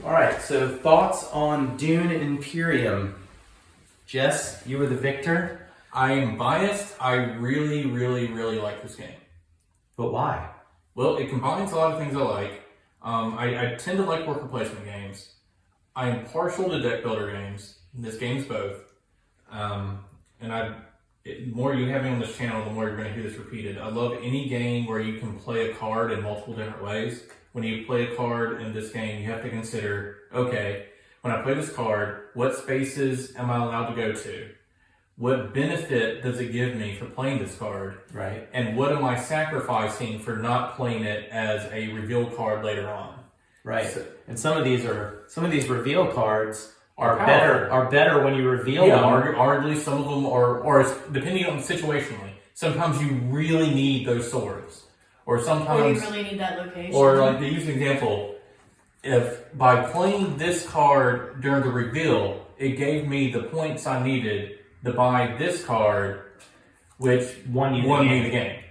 All right, so thoughts on Dune Imperium. Jess, you were the victor. I am biased. I really like this game. But why? Well, it combines a lot of things I like. I tend to like worker placement games. I am partial to deck builder games. This game's both. The more you have me on this channel, the more you're going to hear this repeated. I love any game where you can play a card in multiple different ways. When you play a card in this game, you have to consider, okay, when I play this card, what spaces am I allowed to go to? What benefit does it give me for playing this card? Right. And what am I sacrificing for not playing it as a reveal card later on? Right. So, and some of these reveal cards are powerful. better when you reveal them. Arguably some of them are, or depending on situationally, sometimes you really need those swords. Or sometimes, or you really need that location. Or like to use an example, if by playing this card during the reveal, it gave me the points I needed to buy this card, which won me the game.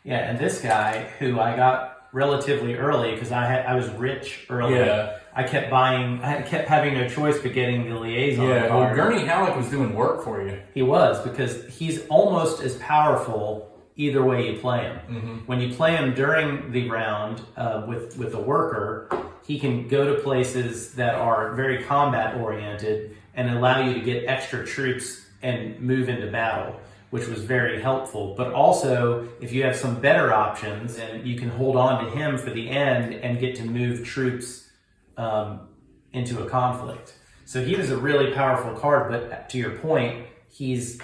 Yeah, and this guy who I got relatively early because I was rich early. Yeah. I kept having no choice but getting the liaison card. Well, Gurney Halleck was doing work for you. He was, because he's almost as powerful either way you play him. Mm-hmm. When you play him during the round with a worker, he can go to places that are very combat oriented and allow you to get extra troops and move into battle, which was very helpful. But also, if you have some better options, and you can hold on to him for the end and get to move troops into a conflict. So he was a really powerful card, but to your point, he's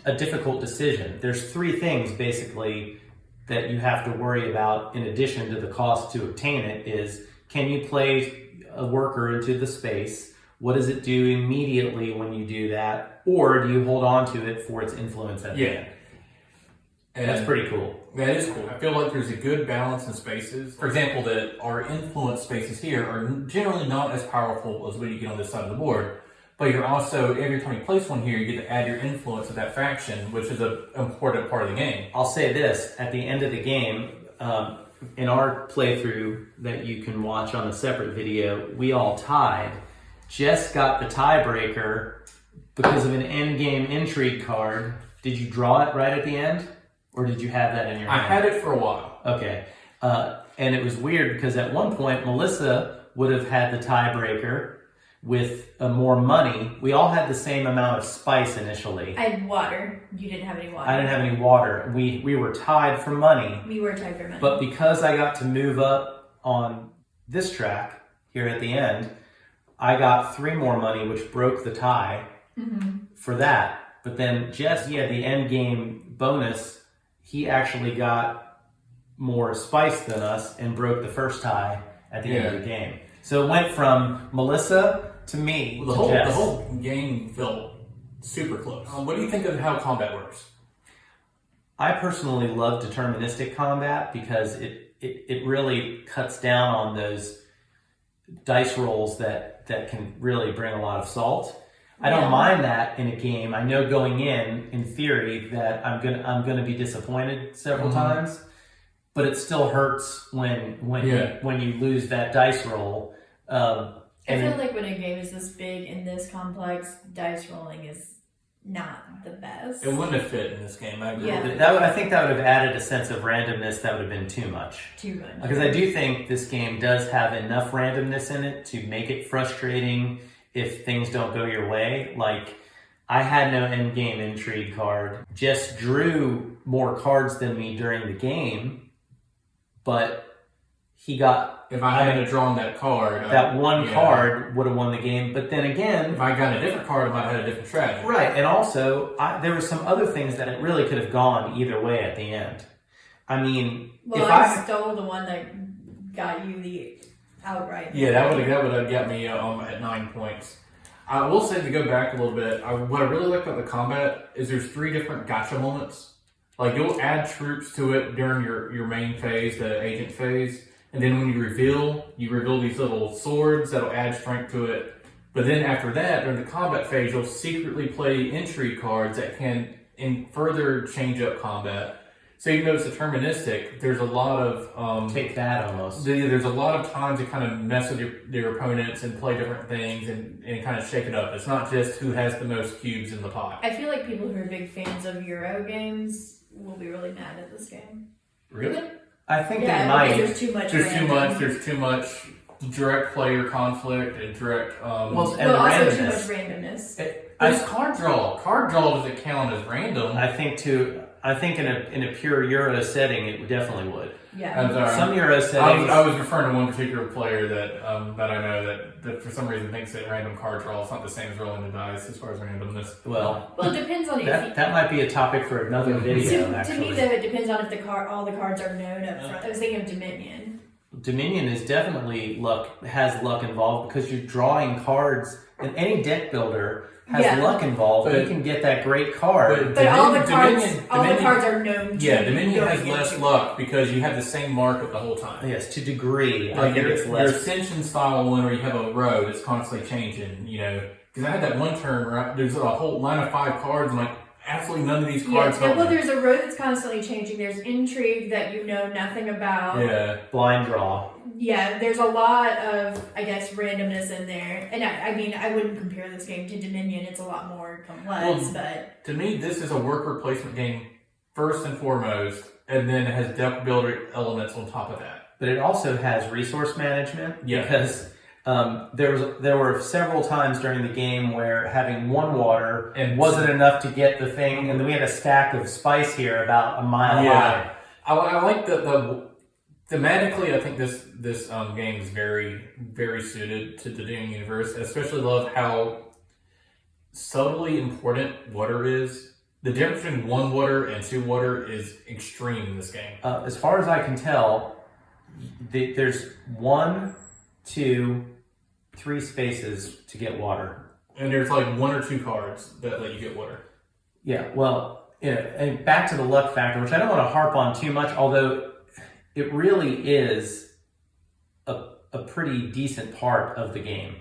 a difficult decision. There's three things basically that you have to worry about in addition to the cost to obtain it is, can you play a worker into the space? What does it do immediately when you do that? Or do you hold on to it for its influence at the end? And that's pretty cool. That is cool. I feel like there's a good balance in spaces. For example, that our influence spaces here are generally not as powerful as what you get on this side of the board. But you're also, every time you place one here, you get to add your influence to that faction, which is an important part of the game. I'll say this, at the end of the game, in our playthrough that you can watch on a separate video, we all tied. Jess got the tiebreaker because of an endgame intrigue card. Did you draw it right at the end? Or did you have that in your hand? I had it for a while. Okay. And it was weird because at one point, Melissa would have had the tiebreaker with more money. We all had the same amount of spice initially. I had water. You didn't have any water. I didn't have any water. We were tied for money. We were tied for money. But because I got to move up on this track here at the end, I got 3 more money, which broke the tie for that. But then Jess, he had the end game bonus. He actually got more spice than us and broke the first tie at the end of the game. So it went from Melissa to me to Jess. The whole game felt super close. What do you think of how combat works? I personally love deterministic combat because it really cuts down on those dice rolls that can really bring a lot of salt. I don't mind that in a game. I know going in theory, that I'm gonna be disappointed several times, but it still hurts when you lose that dice roll. I feel like when a game is this big and this complex, dice rolling is not the best. It wouldn't have fit in this game. I agree. Yeah. I think that would have added a sense of randomness that would have been too much. Too much. Because I do think this game does have enough randomness in it to make it frustrating if things don't go your way. Like, I had no endgame intrigue card. Just drew more cards than me during the game, but he got... If I hadn't drawn that card... That card would have won the game, but then again... If I got a different card, I might have had a different strategy. Right, and also, there were some other things that it really could have gone either way at the end. I mean... Well, I stole the one that got you the outright. Yeah, that would have got me at 9 points. I will say, to go back a little bit, what I really like about the combat is there's 3 different gotcha moments. Like, you'll add troops to it during your main phase, the agent phase, and then when you reveal these little swords that'll add strength to it. But then after that, during the combat phase, you'll secretly play intrigue cards that can further change up combat. So even though it's deterministic, there's a lot of Take that almost. there's a lot of time to kind of mess with your opponents and play different things and kind of shake it up. It's not just who has the most cubes in the pot. I feel like people who are big fans of Euro games will be really mad at this game. Really? I think they Yeah, might. because there's too much. There's too much direct player conflict and direct. Well, Well, and also too randomness. much randomness. It's card draw. Card draw doesn't count as random. I think in a pure Euro setting, it definitely would. Yeah. I'm sorry. Some Euro settings. I was referring to one particular player that that I know that for some reason thinks that random card draw is not the same as rolling the dice as far as randomness. Well, Well, it depends on if that might be a topic for another video. to Actually, me, though, it depends on if all the cards are known up front. I was thinking of Dominion. Dominion is definitely has luck involved because you're drawing cards, and any deck builder has Yeah. luck involved. But- you can get that great card. But all the cards, Dominion- are known. To Yeah, be Dominion has going less into- luck because you have the same markup the whole time. Yes, to degree. I Like think it's your less. Ascension style one where you have a row that's constantly changing, because I had that one turn where there's a whole line of 5 cards and like absolutely none of these cards Yeah, help well, me. there's a row that's constantly changing. There's intrigue that you know nothing about. Yeah. Blind draw. Yeah, there's a lot of, I guess, randomness in there. And I mean, I wouldn't compare this game to Dominion. It's a lot more complex, but... To me, this is a worker placement game first and foremost, and then it has deck builder elements on top of that. But it also has resource management Yeah. because there were several times during the game where having one water And- wasn't enough to get the thing, and then we had a stack of spice here about a mile high. I like the thematically. I think this game is very, very suited to the Dune universe. I especially love how subtly important water is. The difference between 1 water and 2 water is extreme in this game. As far as I can tell, there's 1, 2, 3 spaces to get water. And there's like 1 or 2 cards that let you get water. Yeah, well, and back to the luck factor, which I don't want to harp on too much, although it really is a pretty decent part of the game.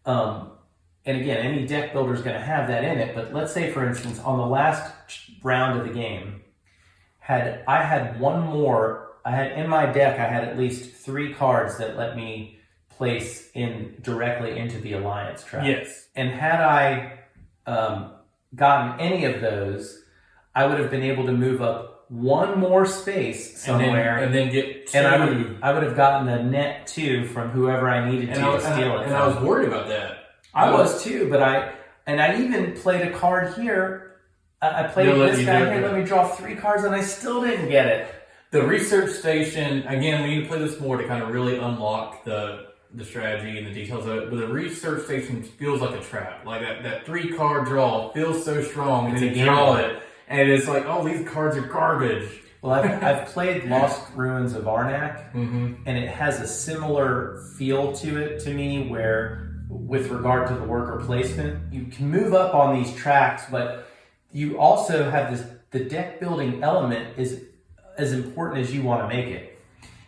And again, any deck builder is going to have that in it, but let's say, for instance, on the last round of the game, I had one more, in my deck, I had at least 3 cards that let me place directly into the alliance trap. Yes. And had I gotten any of those, I would have been able to move up 1 more space somewhere, and then get 2. and I would have gotten a net 2 from whoever I needed to steal it. And I was worried about that. I was too, but I even played a card here. I played this guy here. Let me draw 3 cards, and I still didn't get it. The research station, again, we need to play this more to kind of really unlock the strategy and the details of it. But the research station feels like a trap. Like that 3 card draw feels so strong, and then you draw it, and it's like, oh, these cards are garbage. Well, I've played Lost Ruins of Arnak, and it has a similar feel to it to me, where with regard to the worker placement, you can move up on these tracks, but you also have the deck building element is as important as you want to make it.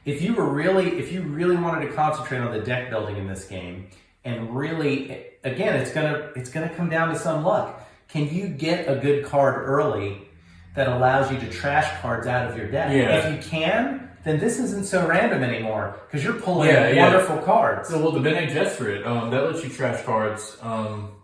If you really wanted to concentrate on the deck building in this game, and really, again, it's gonna come down to some luck. Can you get a good card early that allows you to trash cards out of your deck? Yeah. If you can, then this isn't so random anymore because you're pulling wonderful cards. So, well, the Bene Gesserit, that lets you trash cards.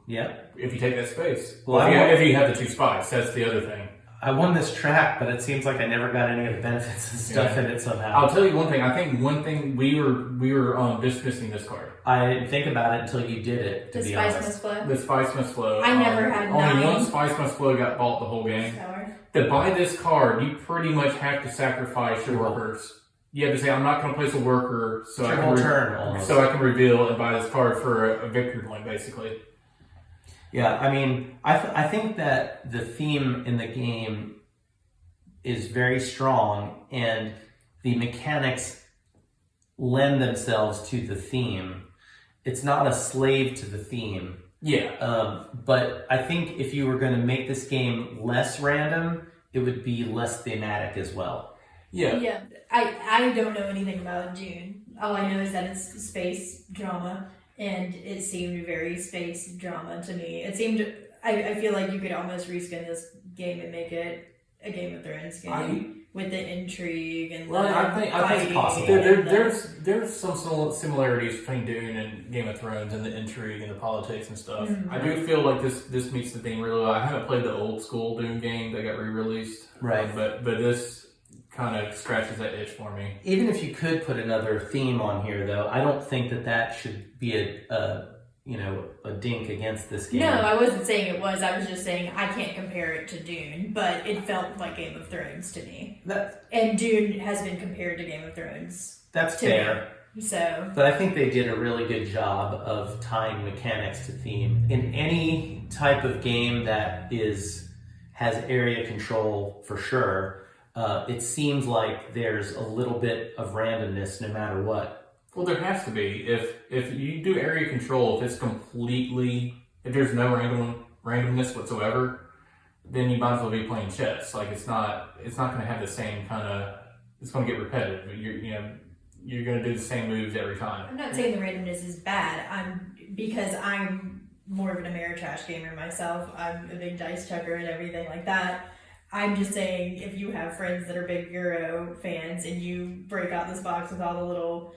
Yeah. If you take that space. Well, if you have the 2 spies, that's the other thing. I won this track, but it seems like I never got any of the benefits and stuff in it somehow. I'll tell you one thing. I think one thing we were dismissing this card. I didn't think about it until you did it. To The be spice honest, must flow. The spice must flow. I never had only 9. 1 spice must flow got bought the whole game. Sour. To buy this card, you pretty much have to sacrifice your workers. You have to say, I'm not going to place a worker so I can reveal and buy this card for a victory point, basically. Yeah, I mean, I think that the theme in the game is very strong, and the mechanics lend themselves to the theme. It's not a slave to the theme. Yeah. But I think if you were going to make this game less random, it would be less thematic as well. Yeah. Yeah. I don't know anything about Dune. All I know is that it's space drama, and it seemed very space drama to me. It seemed, I feel like you could almost reskin this game and make it a Game of Thrones game. with the intrigue and Well, the I think fighting possible. and there's some similarities between Dune and Game of Thrones and the intrigue and the politics and stuff. Mhm. I do feel like this meets the theme really well. I haven't played the old school Dune game that got re-released, Right. But this kind of scratches that itch for me. Even if you could put another theme on here, though, I don't think that should be a dink against this game. No, I wasn't saying it was. I was just saying I can't compare it to Dune, but it felt like Game of Thrones to me. And Dune has been compared to Game of Thrones. That's to fair. Me. So, But I think they did a really good job of tying mechanics to theme. In any type of game that has area control, for sure, it seems like there's a little bit of randomness no matter what. Well, there has to be. If you do area control, if there's no randomness whatsoever, then you might as well be playing chess. Like it's not going to have the same kind of. It's going to get repetitive. You're going to do the same moves every time. I'm not saying the randomness is bad. Because I'm more of an Ameritrash gamer myself. I'm a big dice chucker and everything like that. I'm just saying if you have friends that are big Euro fans and you break out this box with all the little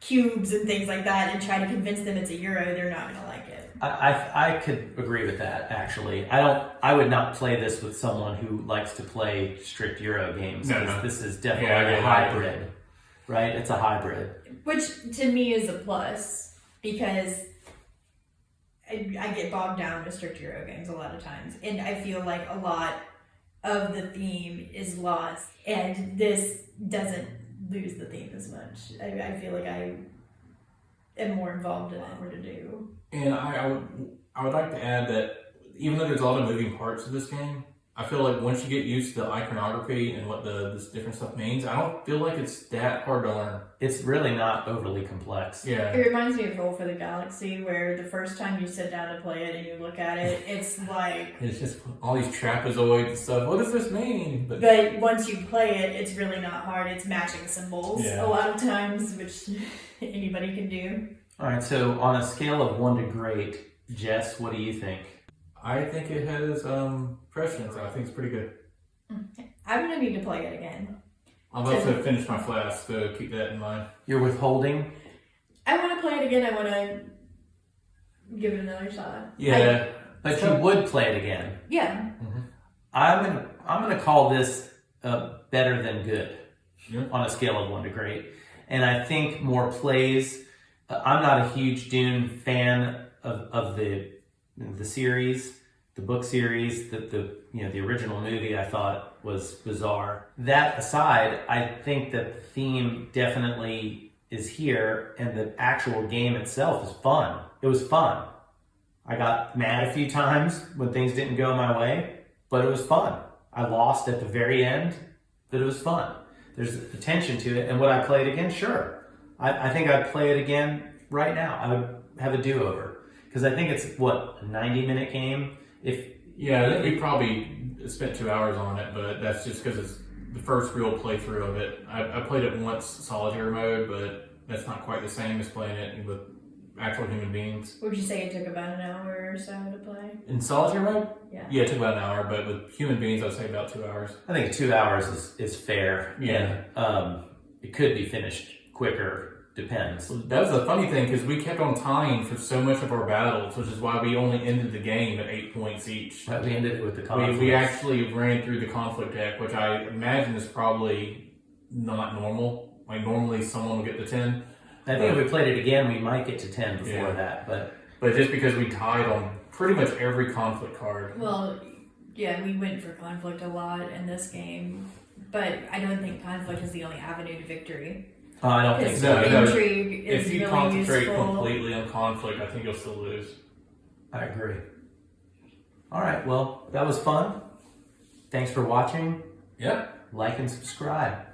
cubes and things like that and try to convince them it's a Euro, they're not going to like it. I could agree with that, actually. I would not play this with someone who likes to play strict Euro games. No. This is definitely a hybrid, right? It's a hybrid. Which to me is a plus because I get bogged down with strict Euro games a lot of times, and I feel like a lot of the theme is lost, and this doesn't lose the theme as much. I feel like I am more involved in it more to do. And I would like to add that even though there's a lot of moving parts of this game, I feel like once you get used to the iconography and what this different stuff means, I don't feel like it's that hard to learn. It's really not overly complex. Yeah. It reminds me of Roll for the Galaxy, where the first time you sit down to play it and you look at it, it's like... It's just all these trapezoids and stuff. What does this mean? But once you play it, it's really not hard. It's matching symbols a lot of times, which anybody can do. All right, so on a scale of 1 to great, Jess, what do you think? I think it has prescience. I think it's pretty good. I'm going to need to play it again. I'm about to finish my flask, so keep that in mind. You're withholding? I want to play it again. I want to give it another shot. Yeah. But you would play it again. Yeah. Mm-hmm. I'm gonna call this better than good on a scale of 1 to great. And I think more plays. I'm not a huge Dune fan of the series, the book series. The original movie I thought was bizarre. That aside, I think that the theme definitely is here, and the actual game itself is fun. It was fun. I got mad a few times when things didn't go my way, but it was fun. I lost at the very end, but it was fun. There's attention to it, and would I play it again? Sure. I think I'd play it again right now. I would have a do-over. Because I think it's, a 90-minute game? We probably spent 2 hours on it, but that's just because it's the first real playthrough of it. I played it once solitaire mode, but that's not quite the same as playing it with actual human beings. Would you say it took about an hour or so to play? In solitaire mode? Yeah. Yeah, it took about an hour, but with human beings, I'd say about 2 hours. I think 2 hours is fair. Yeah. And it could be finished quicker. Depends. That was the funny thing, because we kept on tying for so much of our battles, which is why we only ended the game at 8 points each. But we ended it with the conflict. We actually ran through the conflict deck, which I imagine is probably not normal. Like normally someone will get to 10. I think if we played it again, we might get to 10 before that. But just because we tied on pretty much every conflict card. Well, yeah, we went for conflict a lot in this game, but I don't think conflict is the only avenue to victory. I don't think so. Intrigue is if you really concentrate useful. completely on conflict, I think you'll still lose. I agree. All right, well, that was fun. Thanks for watching. Yep. Like and subscribe.